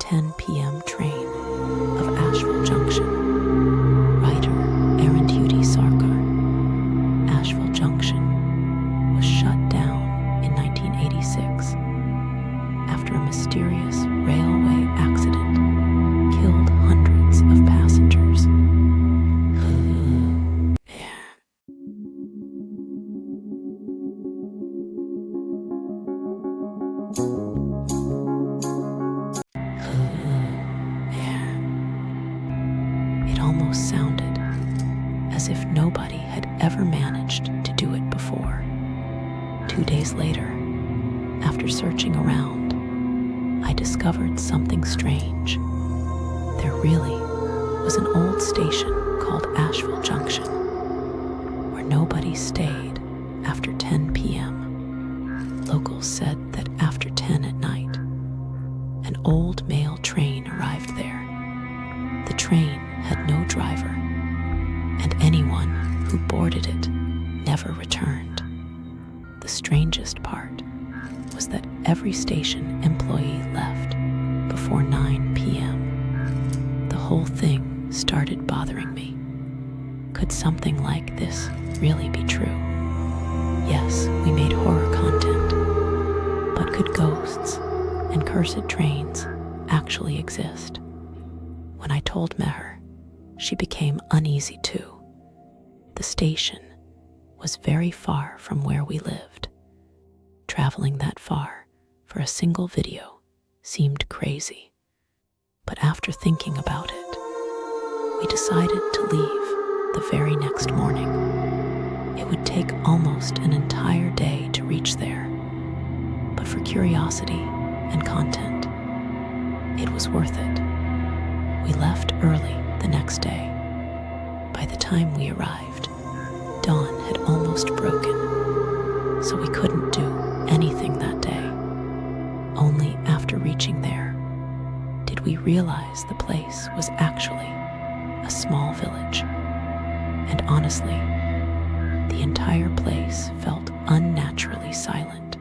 10 p.m. train of Ashvale Junction. Writer Sarkar. Ashvale Junction was shut down in 1986 after a mysterious railway accident killed hundreds of passengers. It almost sounded as if nobody had ever managed to do it before. 2 days later, after searching around, I discovered something strange. There really was an old station called Ashvale Junction, where nobody stayed after 10 p.m. Locals said that after 10 at night, an old mail train arrived there. The train had no driver, and anyone who boarded it never returned. The strangest part was that every station employee left before 9 p.m. The whole thing started bothering me. Could something like this really be true? Yes, we made horror content, but could ghosts and cursed trains actually exist? When I told Meher, she became uneasy too. The station was very far from where we lived. Traveling that far for a single video seemed crazy. But after thinking about it, we decided to leave the very next morning. It would take almost an entire day to reach there, but for curiosity and content, it was worth it. We left early the next day. By the time we arrived, dawn had almost broken, so we couldn't do anything that day. Only after reaching there did we realize the place was actually a small village. And honestly, the entire place felt unnaturally silent.